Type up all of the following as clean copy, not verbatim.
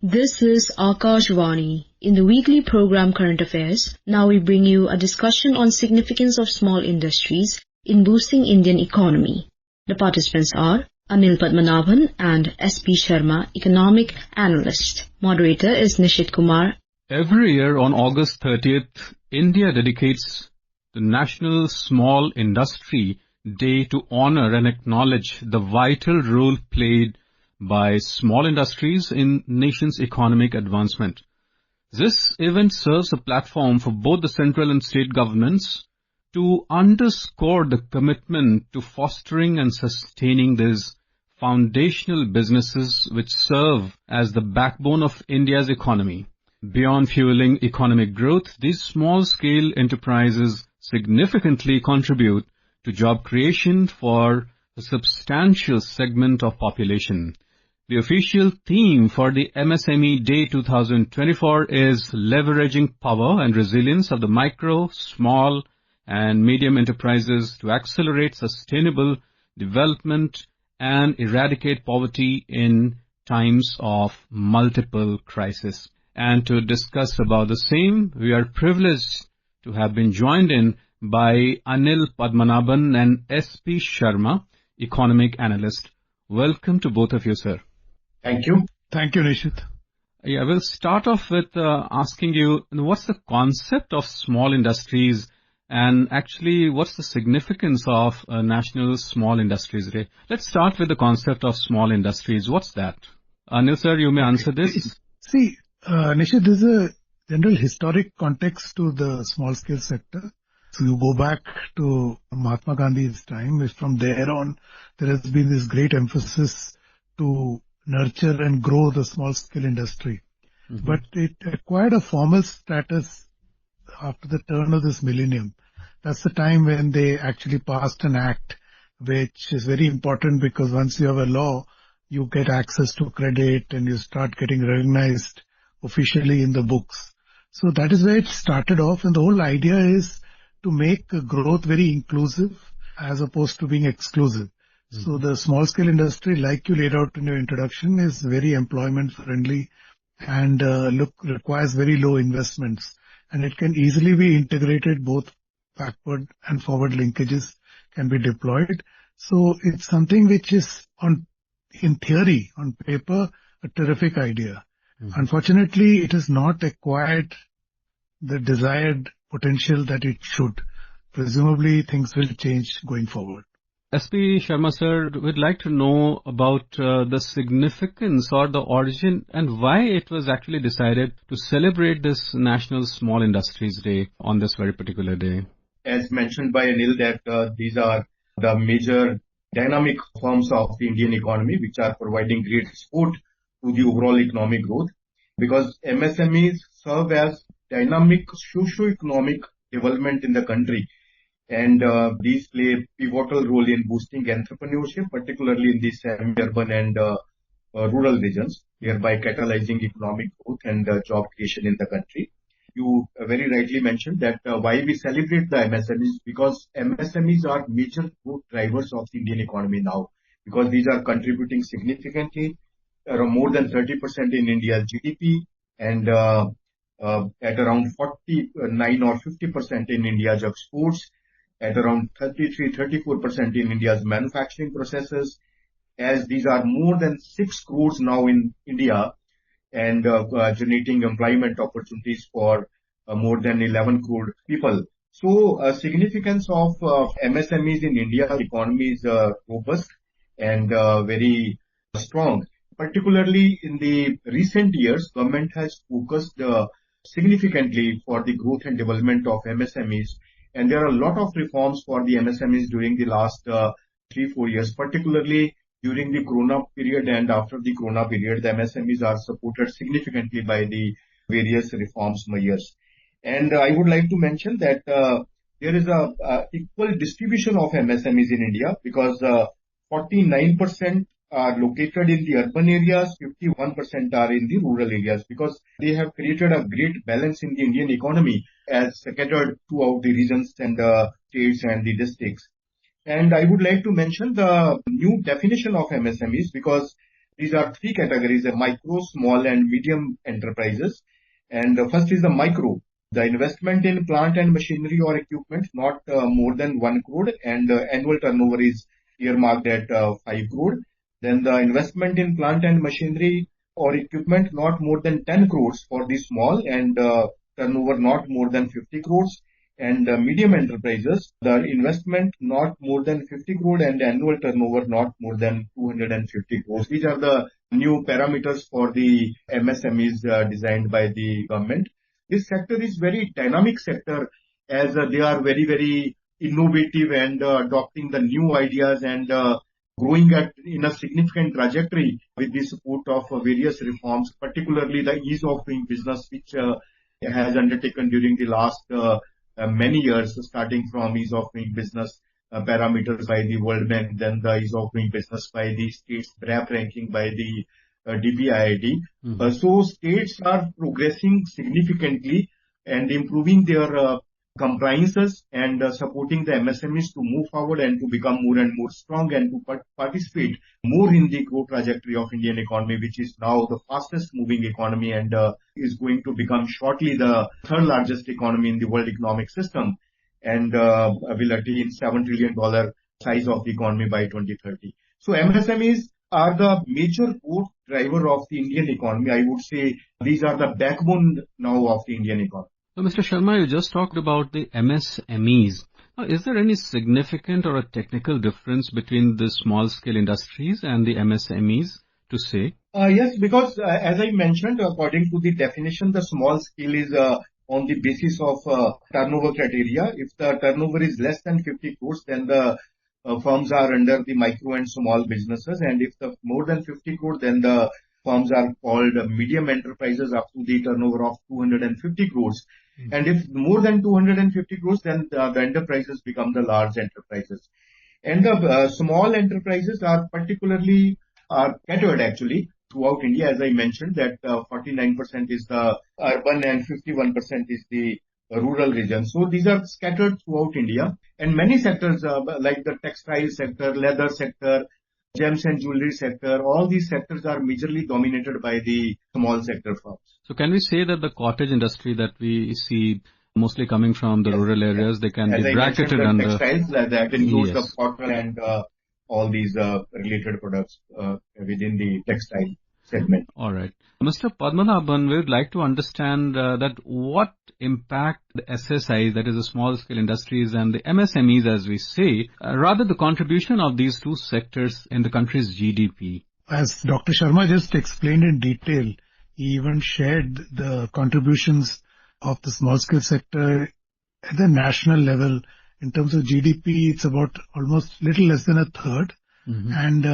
This is Akashvani. In the weekly program Current Affairs, now we bring you a discussion on significance of small industries in boosting Indian economy. The participants are Anil Padmanabhan and S.P. Sharma, economic analyst. Moderator is Nishit Kumar. Every year on August 30th, India dedicates the National Small Industry Day to honor and acknowledge the vital role played by small industries in nation's economic advancement. This event serves a platform for both the central and state governments to underscore the commitment to fostering and sustaining these foundational businesses which serve as the backbone of India's economy. Beyond fueling economic growth, these small-scale enterprises significantly contribute to job creation for a substantial segment of population. The official theme for the MSME Day 2024 is leveraging power and resilience of the micro, small and medium enterprises to accelerate sustainable development and eradicate poverty in times of multiple crises. And to discuss about the same, we are privileged to have been joined in by Anil Padmanabhan and S.P. Sharma, economic analyst. Welcome to both of you, sir. Thank you. Thank you, Nishit. Yeah, we'll start off with asking you, what's the concept of small industries and actually what's the significance of National Small Industries Day? Let's start with the concept of small industries. What's that? Anil, sir, you may answer this. See, Nishit, there's a general historic context to the small-scale sector. So you go back to Mahatma Gandhi's time. From there on, there has been this great emphasis to nurture and grow the small-scale industry. Mm-hmm. But it acquired a formal status after the turn of this millennium. That's the time when they actually passed an act, which is very important because once you have a law, you get access to credit and you start getting recognized officially in the books. So that is where it started off, and the whole idea is to make growth very inclusive as opposed to being exclusive. So the small-scale industry, like you laid out in your introduction, is very employment-friendly and requires very low investments. And it can easily be integrated, both backward and forward linkages can be deployed. So it's something which is, in theory, on paper, a terrific idea. Mm-hmm. Unfortunately, it has not acquired the desired potential that it should. Presumably, things will change going forward. S.P. Sharma, sir, we'd like to know about the significance or the origin and why it was actually decided to celebrate this National Small Industries Day on this very particular day. As mentioned by Anil, that these are the major dynamic forms of the Indian economy which are providing great support to the overall economic growth, because MSMEs serve as dynamic socio-economic development in the country. And these play a pivotal role in boosting entrepreneurship, particularly in the semi-urban and rural regions, thereby catalyzing economic growth and job creation in the country. You very rightly mentioned that why we celebrate the MSMEs, because MSMEs are major growth drivers of the Indian economy now, because these are contributing significantly, more than 30% in India's GDP, and at around 49 or 50% in India's exports, at around 33-34% in India's manufacturing processes, as these are more than 6 crores now in India and generating employment opportunities for more than 11 crore people. So significance of MSMEs in India economy is robust and very strong. Particularly in the recent years, government has focused significantly for the growth and development of MSMEs. And there are a lot of reforms for the MSMEs during the last 3-4 years, particularly during the Corona period and after the Corona period. The MSMEs are supported significantly by the various reforms measures. And I would like to mention that there is a equal distribution of MSMEs in India, because 49% are located in the urban areas, 51% are in the rural areas, because they have created a great balance in the Indian economy as scattered throughout the regions and the states and the districts. And I would like to mention the new definition of MSMEs, because these are three categories: micro, small, and medium enterprises. And first is the micro. The investment in plant and machinery or equipment not more than 1 crore, and annual turnover is earmarked at 5 crore. Then the investment in plant and machinery or equipment not more than 10 crores for the small, and turnover not more than 50 crores. And medium enterprises, the investment not more than 50 crore and annual turnover not more than 250 crores. These are the new parameters for the MSMEs designed by the government. This sector is very dynamic sector, as they are very, very innovative and adopting the new ideas and growing in a significant trajectory with the support of various reforms, particularly the ease of doing business, which has undertaken during the last many years, starting from ease of doing business parameters by the World Bank, then the ease of doing business by the states, BRAP ranking by the DPIIT. So states are progressing significantly and improving their compliances and supporting the MSMEs to move forward and to become more and more strong and to participate more in the growth trajectory of Indian economy, which is now the fastest moving economy and is going to become shortly the third largest economy in the world economic system, and will attain $7 trillion size of the economy by 2030. So MSMEs are the major growth driver of the Indian economy. I would say these are the backbone now of the Indian economy. So, Mr. Sharma, you just talked about the MSMEs. Now, is there any significant or a technical difference between the small-scale industries and the MSMEs to say? Yes, because as I mentioned, according to the definition, the small scale is on the basis of turnover criteria. If the turnover is less than 50 crores, then the firms are under the micro and small businesses. And if the more than 50 crores, then the firms are called medium enterprises up to the turnover of 250 crores. And if more than 250 crores, then the enterprises become the large enterprises. And the small enterprises are particularly scattered actually throughout India. As I mentioned, that 49% is the urban and 51% is the rural region. So these are scattered throughout India, and many sectors like the textile sector, leather sector, gems and jewelry sector, all these sectors are majorly dominated by the small sector firms. So can we say that the cottage industry that we see mostly coming from the rural areas, they can be bracketed under textiles, that includes the cotton and all these related products within the textile segment. All right. Mr. Padmanabhan, we would like to understand that what impact the SSIs, that is the small scale industries, and the MSMEs, as we say, rather the contribution of these two sectors in the country's GDP. As Dr. Sharma just explained in detail, he even shared the contributions of the small scale sector at the national level. In terms of GDP, it's about almost little less than a third. And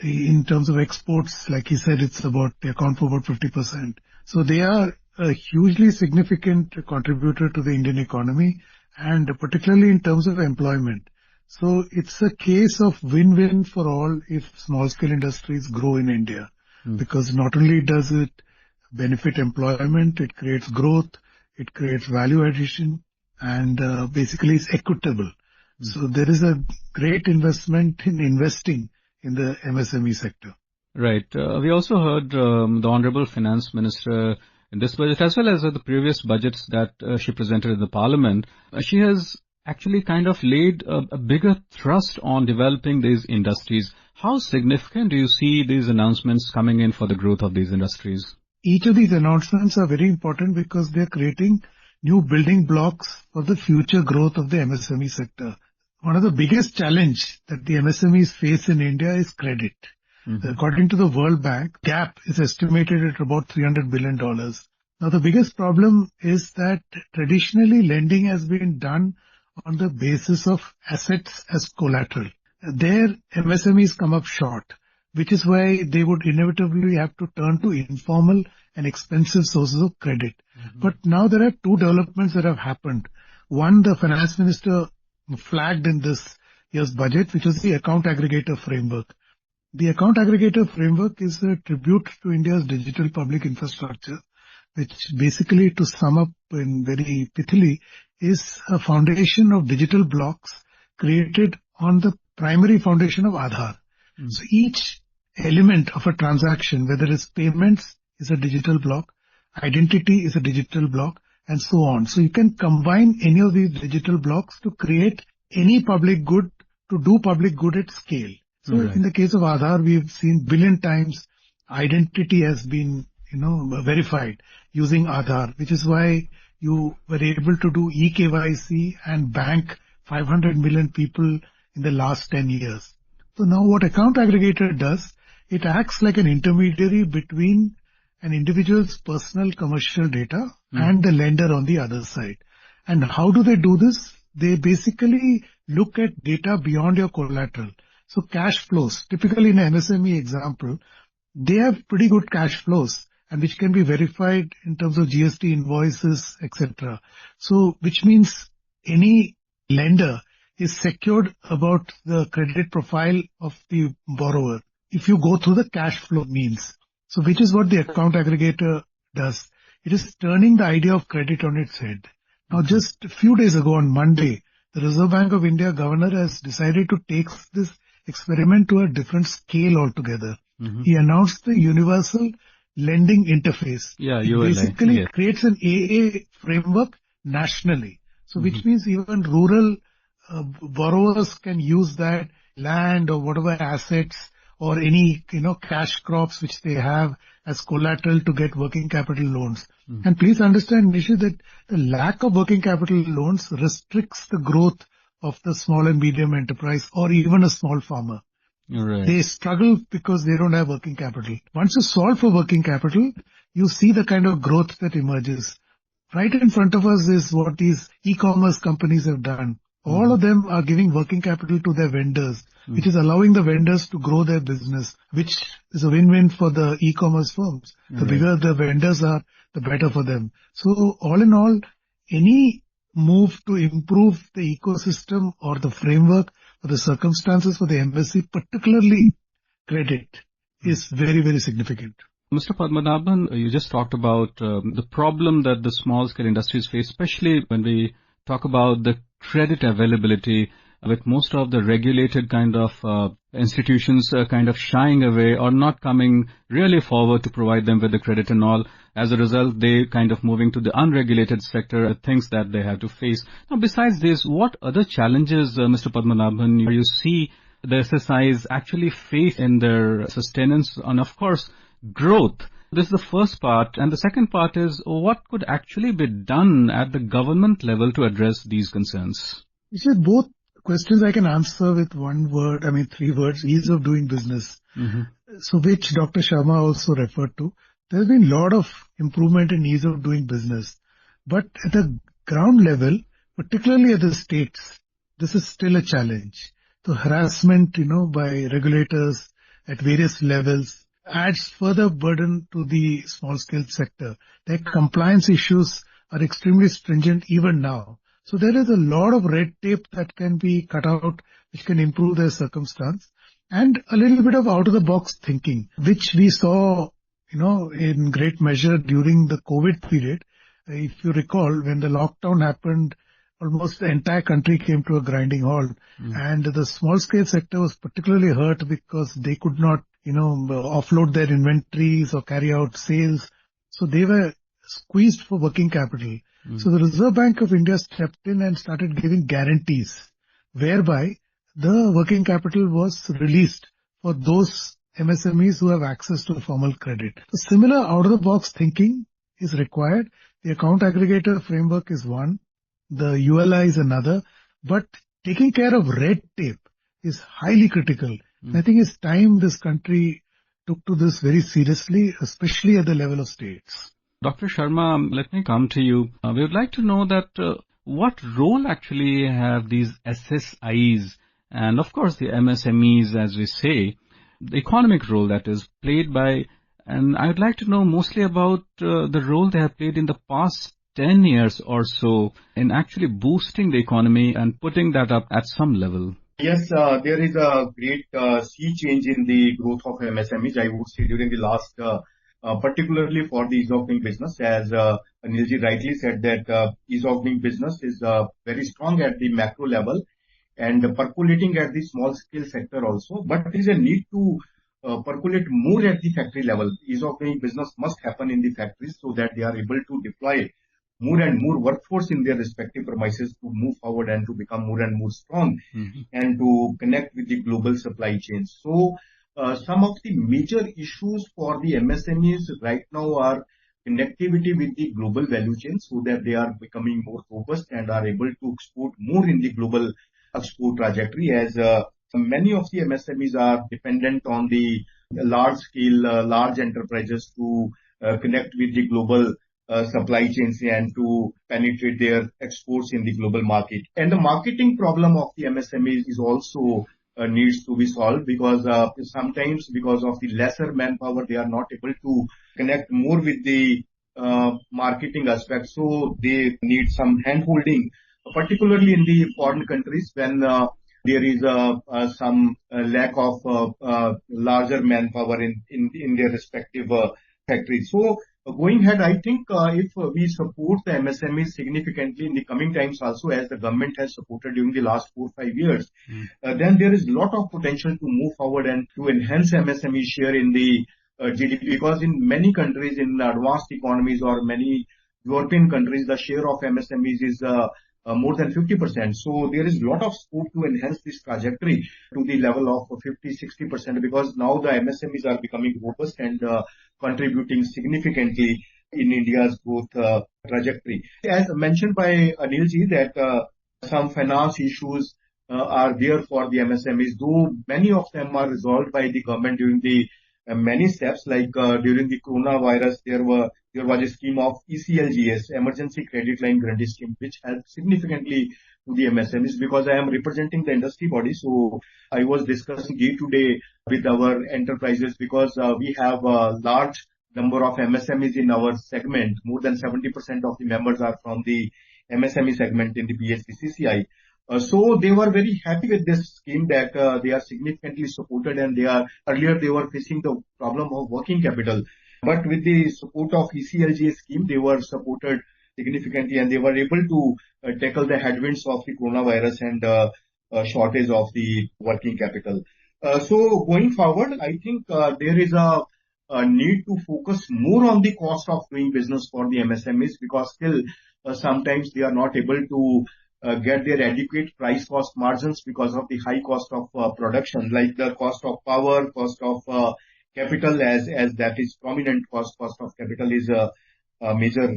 in terms of exports, like he said, they account for about 50%. So they are a hugely significant contributor to the Indian economy, and particularly in terms of employment. So it's a case of win-win for all if small-scale industries grow in India, because not only does it benefit employment, it creates growth, it creates value addition, and basically it's equitable. So there is a great investment in investing in the MSME sector. Right. We also heard the Honorable Finance Minister in this budget, as well as the previous budgets that she presented in the Parliament. She has actually kind of laid a bigger thrust on developing these industries. How significant do you see these announcements coming in for the growth of these industries? Each of these announcements are very important because they're creating new building blocks for the future growth of the MSME sector. One of the biggest challenge that the MSMEs face in India is credit. According to the World Bank, gap is estimated at about $300 billion. Now, the biggest problem is that traditionally lending has been done on the basis of assets as collateral. There, MSMEs come up short, which is why they would inevitably have to turn to informal and expensive sources of credit. But now there are two developments that have happened. One, the finance minister flagged in this year's budget, which was the account aggregator framework. The account aggregator framework is a tribute to India's digital public infrastructure, which basically, to sum up in very pithily, is a foundation of digital blocks created on the primary foundation of Aadhaar. So each element of a transaction, whether it's payments is a digital block, identity is a digital block, and so on. So you can combine any of these digital blocks to create any public good, to do public good at scale. So in the case of Aadhaar, we've seen billion times identity has been, verified using Aadhaar, which is why you were able to do eKYC and bank 500 million people in the last 10 years. So now what account aggregator does, it acts like an intermediary between an individual's personal commercial data and the lender on the other side. And how do they do this? They basically look at data beyond your collateral. So cash flows, typically in an MSME example, they have pretty good cash flows and which can be verified in terms of GST invoices, etc. So which means any lender is secured about the credit profile of the borrower if you go through the cash flow means. So which is what the account aggregator does. It is turning the idea of credit on its head. Now just a few days ago on Monday, the Reserve Bank of India governor has decided to take this experiment to a different scale altogether. He announced the Universal Lending Interface. It basically creates an AA framework nationally. So which means even rural borrowers can use that land or whatever assets or any, cash crops which they have as collateral to get working capital loans. And please understand, Nishi, that the lack of working capital loans restricts the growth of the small and medium enterprise or even a small farmer. They struggle because they don't have working capital. Once you solve for working capital, you see the kind of growth that emerges. Right in front of us is what these e-commerce companies have done. All of them are giving working capital to their vendors, which is allowing the vendors to grow their business, which is a win-win for the e-commerce firms. The bigger the vendors are, the better for them. So all in all, any move to improve the ecosystem or the framework or the circumstances for the MSE, particularly credit, is very, very significant. Mr. Padmanabhan, you just talked about the problem that the small-scale industries face, especially when we talk about the credit availability, with most of the regulated kind of institutions kind of shying away or not coming really forward to provide them with the credit and all. As a result, they kind of moving to the unregulated sector, things that they have to face. Now, besides this, what other challenges, Mr. Padmanabhan, you see the SSIs actually face in their sustenance and, of course, growth? This is the first part. And the second part is what could actually be done at the government level to address these concerns? You said both questions I can answer with one word, three words, ease of doing business. So which Dr. Sharma also referred to. There's been a lot of improvement in ease of doing business. But at the ground level, particularly at the states, this is still a challenge. The harassment, by regulators at various levels adds further burden to the small scale sector. Their compliance issues are extremely stringent even now. So there is a lot of red tape that can be cut out, which can improve their circumstance, and a little bit of out-of-the-box thinking, which we saw, in great measure during the COVID period. If you recall, when the lockdown happened, almost the entire country came to a grinding halt, and the small-scale sector was particularly hurt because they could not, offload their inventories or carry out sales. So they were squeezed for working capital. So the Reserve Bank of India stepped in and started giving guarantees, whereby the working capital was released for those MSMEs who have access to formal credit. So similar out-of-the-box thinking is required. The account aggregator framework is one, the ULI is another, but taking care of red tape is highly critical. I think it's time this country took to this very seriously, especially at the level of states. Dr. Sharma, let me come to you. We would like to know that what role actually have these SSIs and of course the MSMEs, as we say, the economic role that is played by, and I would like to know mostly about the role they have played in the past 10 years or so in actually boosting the economy and putting that up at some level. Yes, there is a great sea change in the growth of MSMEs, I would say, during the last particularly for the ease of doing business, as Anilji rightly said that ease of doing business is very strong at the macro level and percolating at the small scale sector also. But there is a need to percolate more at the factory level. Ease of doing business must happen in the factories so that they are able to deploy more and more workforce in their respective premises to move forward and to become more and more strong and to connect with the global supply chains. So some of the major issues for the MSMEs right now are connectivity with the global value chain so that they are becoming more robust and are able to export more in the global export trajectory, as many of the MSMEs are dependent on the large scale, large enterprises to connect with the global supply chains and to penetrate their exports in the global market. And the marketing problem of the MSMEs is also needs to be solved because sometimes because of the lesser manpower, they are not able to connect more with the marketing aspect. So they need some hand-holding, particularly in the foreign countries when there is some lack of larger manpower in their respective factories. So going ahead, I think if we support the MSMEs significantly in the coming times also, as the government has supported during the last 4 or 5 years, then there is a lot of potential to move forward and to enhance MSME share in the GDP, because in many countries, in advanced economies or many European countries, the share of MSMEs is more than 50%. So there is a lot of scope to enhance this trajectory to the level of 50-60%, because now the MSMEs are becoming robust and contributing significantly in India's growth trajectory. As mentioned by Anil ji, that some finance issues are there for the MSMEs, though many of them are resolved by the government during the many steps, like during the coronavirus, there was a scheme of ECLGS, Emergency Credit Line Guarantee Scheme, which helped significantly to the MSMEs. Because I am representing the industry body, so I was discussing day to day with our enterprises, because we have a large number of MSMEs in our segment. More than 70% of the members are from the MSME segment in the PSBCCI. So they were very happy with this scheme, that they are significantly supported, and earlier they were facing the problem of working capital. But with the support of ECLGS scheme, they were supported significantly and they were able to tackle the headwinds of the coronavirus and shortage of the working capital. So going forward, I think there is a need to focus more on the cost of doing business for the MSMEs, because still sometimes they are not able to get their adequate price cost margins because of the high cost of production, like the cost of power, cost of capital, as that is prominent. Cost of capital is a major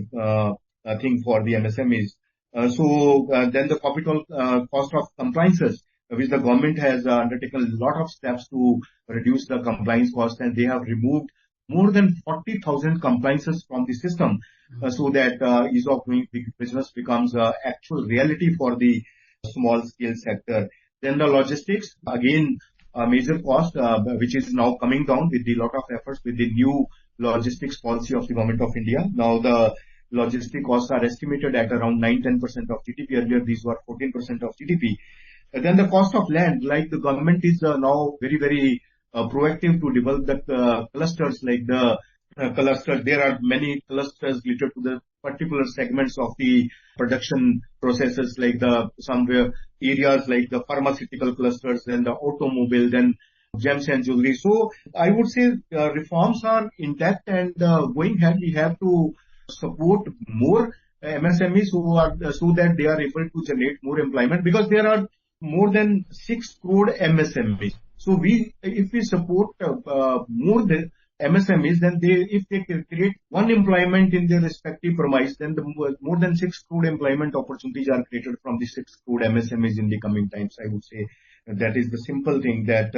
thing for the MSMEs. Then the capital cost of compliances, which the government has undertaken a lot of steps to reduce the compliance cost, and they have removed more than 40,000 compliances from the system, so that ease of doing business becomes actual reality for the small scale sector. Then the logistics, again, a major cost, which is now coming down with a lot of efforts with the new logistics policy of the Government of India. Now the logistic costs are estimated at around 9-10% of GDP. Earlier, these were 14% of GDP. Then the cost of land, like the government is now very proactive to develop the clusters, like the clusters. There are many clusters related to the particular segments of the production processes, like somewhere areas like the pharmaceutical clusters, then the automobile, then gems and jewelry. So I would say reforms are intact, and going ahead, we have to support more MSMEs so that they are able to generate more employment, because there are more than 6 crore MSMEs. So if we support more the MSMEs, then if they create one employment in their respective premise, then more than 6 crore employment opportunities are created from the 6 crore MSMEs in the coming times. I would say that is the simple thing, that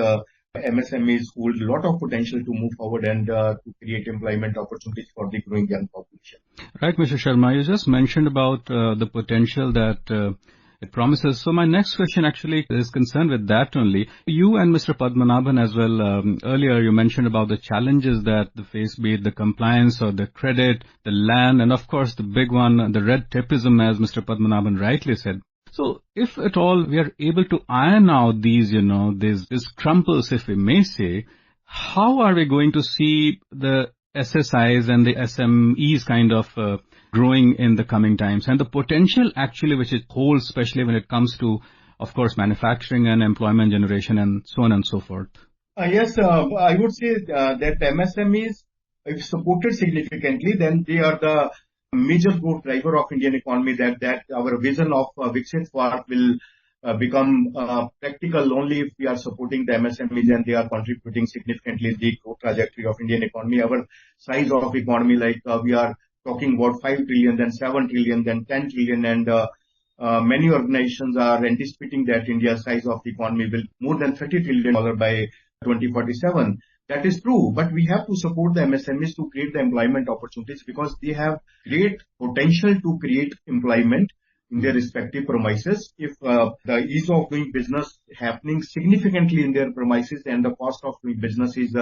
MSMEs hold a lot of potential to move forward and to create employment opportunities for the growing young population. Right, Mr. Sharma, you just mentioned about the potential that it promises. So my next question actually is concerned with that only. You and Mr. Padmanabhan as well, earlier you mentioned about the challenges that they face, be it the compliance or the credit, the land, and of course the big one, the red tapeism, as Mr. Padmanabhan rightly said. So if at all we are able to iron out these, these crumples, if we may say, how are we going to see the SSIs and the SMEs kind of growing in the coming times, and the potential actually which it holds, especially when it comes to, of course, manufacturing and employment generation and so on and so forth? Yes, I would say that MSMEs, if supported significantly, then they are the major growth driver of Indian economy. That our vision of Viksit Bharat will become practical only if we are supporting the MSMEs and they are contributing significantly the growth trajectory of Indian economy. Our size of economy, like we are talking about 5 trillion, then 7 trillion, then 10 trillion, and many organizations are anticipating that India's size of the economy will more than $30 trillion by 2047. That is true, but we have to support the MSMEs to create the employment opportunities because they have great potential to create employment in their respective premises. If the ease of doing business happening significantly in their premises and the cost of doing business is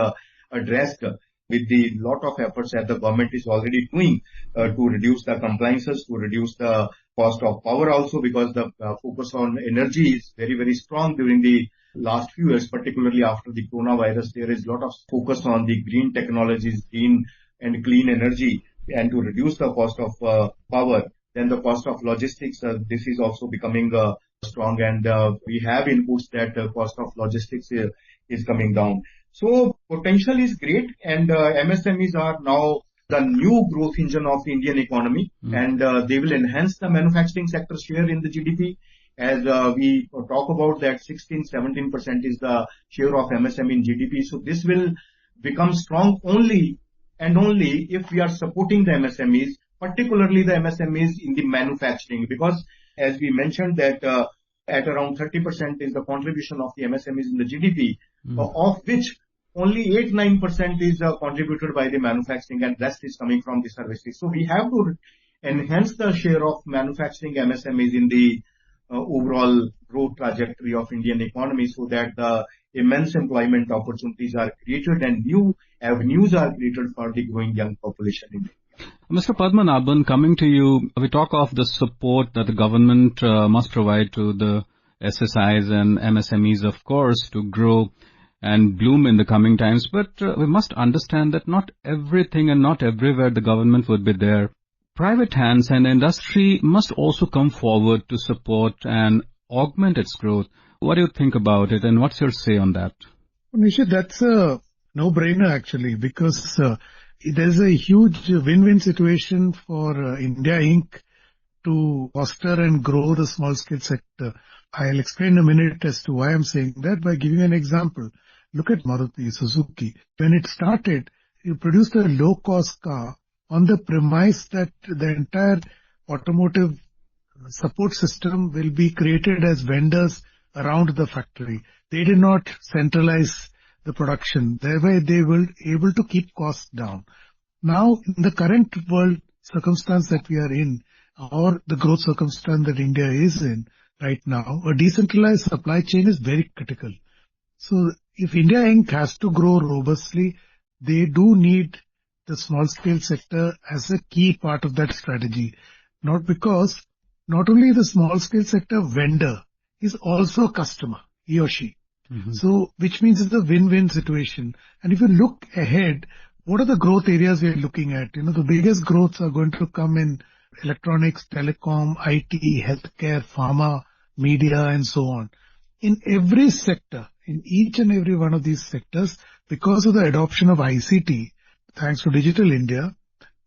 addressed with the lot of efforts that the government is already doing to reduce the compliances, to reduce the cost of power also, because the focus on energy is very, very strong during the last few years, particularly after the coronavirus. There is a lot of focus on the green technologies, green and clean energy, and to reduce the cost of power. Then the cost of logistics, this is also becoming strong, and we have inputs that the cost of logistics is coming down. So potential is great, and MSMEs are now the new growth engine of the Indian economy, and they will enhance the manufacturing sector share in the GDP. As we talk about that 16-17% is the share of MSME in GDP. So this will become strong only and only if we are supporting the MSMEs, particularly the MSMEs in the manufacturing, because as we mentioned that at around 30% is the contribution of the MSMEs in the GDP, of which only 8-9% is contributed by the manufacturing and rest is coming from the services. So we have to enhance the share of manufacturing MSMEs in the overall growth trajectory of Indian economy so that the immense employment opportunities are created and new avenues are created for the growing young population in India. Mr. Padmanabhan, coming to you, we talk of the support that the government must provide to the SSIs and MSMEs, of course, to grow and bloom in the coming times. But we must understand that not everything and not everywhere the government would be there. Private hands and industry must also come forward to support and augment its growth. What do you think about it, and what's your say on that? Nishit, that's a no-brainer actually, because there's a huge win-win situation for India Inc. to foster and grow the small-scale sector. I'll explain in a minute as to why I'm saying that by giving an example. Look at Maruti Suzuki. When it started, it produced a low-cost car on the premise that the entire automotive support system will be created as vendors around the factory. They did not centralize the production. Thereby, they were able to keep costs down. Now, in the current world circumstance that we are in, or the growth circumstance that India is in right now, a decentralized supply chain is very critical. So, if India Inc. has to grow robustly, they do need the small-scale sector as a key part of that strategy. Not because not only the small-scale sector vendor is also a customer, he or she. So, which means it's a win-win situation. And if you look ahead, what are the growth areas we are looking at? The biggest growths are going to come in electronics, telecom, IT, healthcare, pharma, media, and so on. In every sector, in each and every one of these sectors, because of the adoption of ICT, thanks to Digital India,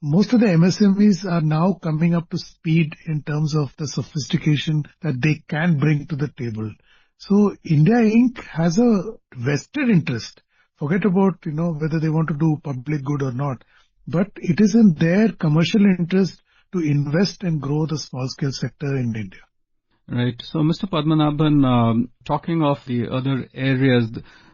most of the MSMEs are now coming up to speed in terms of the sophistication that they can bring to the table. So India Inc. has a vested interest. Forget about, whether they want to do public good or not. But it is in their commercial interest to invest and grow the small-scale sector in India. Right. So, Mr. Padmanabhan, talking of the other areas,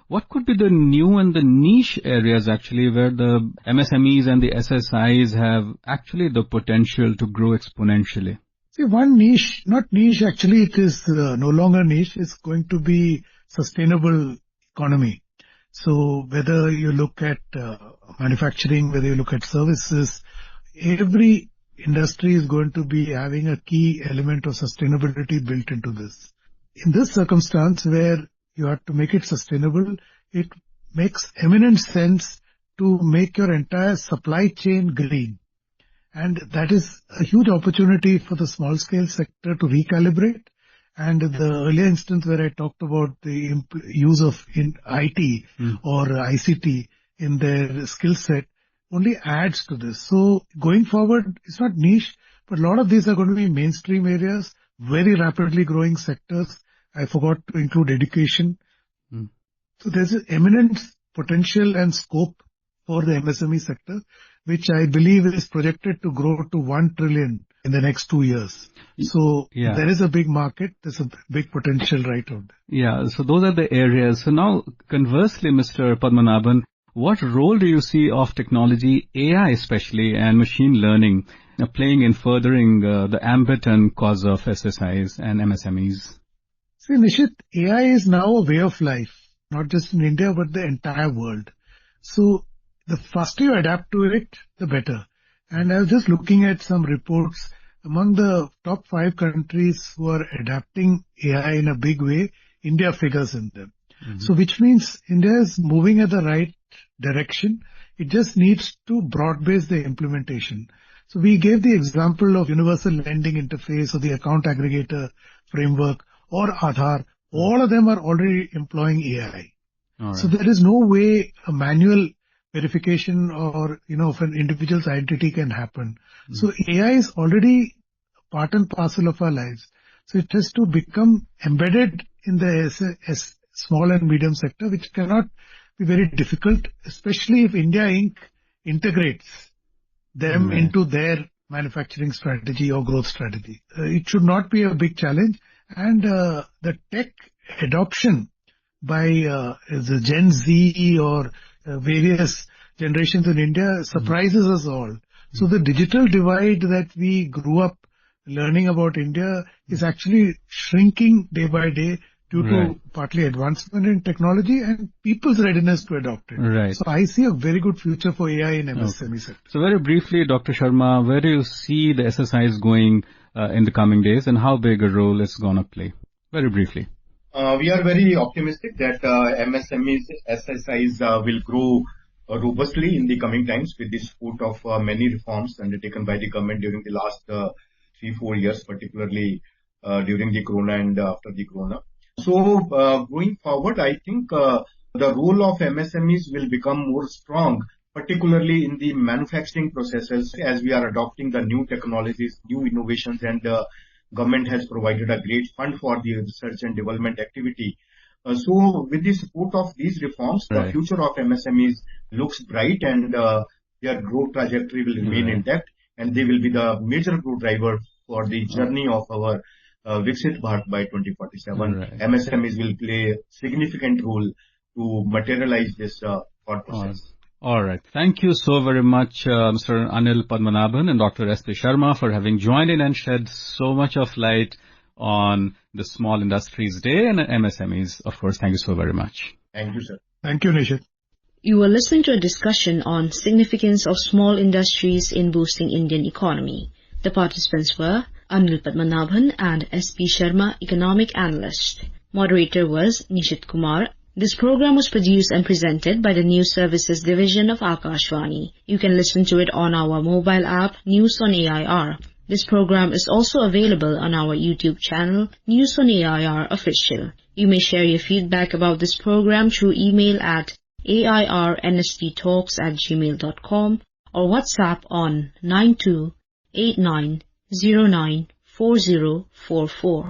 what could be the new and the niche areas actually where the MSMEs and the SSIs have actually the potential to grow exponentially? See, one niche, not niche, actually it is no longer niche, it's going to be sustainable economy. So whether you look at manufacturing, whether you look at services, every industry is going to be having a key element of sustainability built into this. In this circumstance where you have to make it sustainable, it makes eminent sense to make your entire supply chain green. And that is a huge opportunity for the small-scale sector to recalibrate And the earlier instance where I talked about the use of IT or ICT in their skill set only adds to this. So going forward, it's not niche, but a lot of these are going to be mainstream areas, very rapidly growing sectors. I forgot to include education. So there's an eminent potential and scope for the MSME sector, which I believe is projected to grow to 1 trillion in the next 2 years. So there is a big market, there's a big potential right out there. Yeah, so those are the areas. So now, conversely, Mr. Padmanabhan, what role do you see of technology, AI especially, and machine learning playing in furthering the ambit and cause of SSIs and MSMEs? See, Nishit, AI is now a way of life, not just in India, but the entire world. So the faster you adapt to it, the better. And I was just looking at some reports. Among the top 5 countries who are adapting AI in a big way, India figures in them. So which means India is moving at the right direction. It just needs to broad base the implementation. So we gave the example of universal lending interface or the account aggregator framework or Aadhaar. All of them are already employing AI. So there is no way a manual verification or, of an individual's identity can happen. So AI is already part and parcel of our lives. So it has to become embedded in the small and medium sector, which cannot be very difficult, especially if India Inc. integrates them into their manufacturing strategy or growth strategy. It should not be a big challenge. And the tech adoption by the Gen Z or various generations in India surprises us all. So the digital divide that we grew up learning about India is actually shrinking day by day due to partly advancement in technology and people's readiness to adopt it. So I see a very good future for AI in MSME sector. So very briefly, Dr. Sharma, where do you see the SSIs going in the coming days and how big a role it's going to play? Very briefly. We are very optimistic that MSMEs, SSIs will grow robustly in the coming times with the support of many reforms undertaken by the government during the last 3-4 years, particularly during the Corona and after the Corona. So going forward, I think the role of MSMEs will become more strong, particularly in the manufacturing processes as we are adopting the new technologies, new innovations, and government has provided a great fund for the research and development activity. So with the support of these reforms, the future of MSMEs looks bright and their growth trajectory will remain intact, and they will be the major growth driver for the journey of our Viksit Bharat by 2047. MSMEs will play a significant role to materialize this thought process. All right. Thank you so very much, Mr. Anil Padmanabhan and Dr. S.P. Sharma for having joined in and shed so much of light on the Small Industries Day and MSMEs. Of course, thank you so very much. Thank you, sir. Thank you, Nishit. You were listening to a discussion on significance of small industries in boosting Indian economy. The participants were Anil Padmanabhan and S.P. Sharma, economic analyst. Moderator was Nishit Kumar. This program was produced and presented by the News Services Division of Akashvani. You can listen to it on our mobile app, News on AIR. This program is also available on our YouTube channel, News on AIR Official. You may share your feedback about this program through email at airnsttalks@gmail.com or WhatsApp on 9289094044.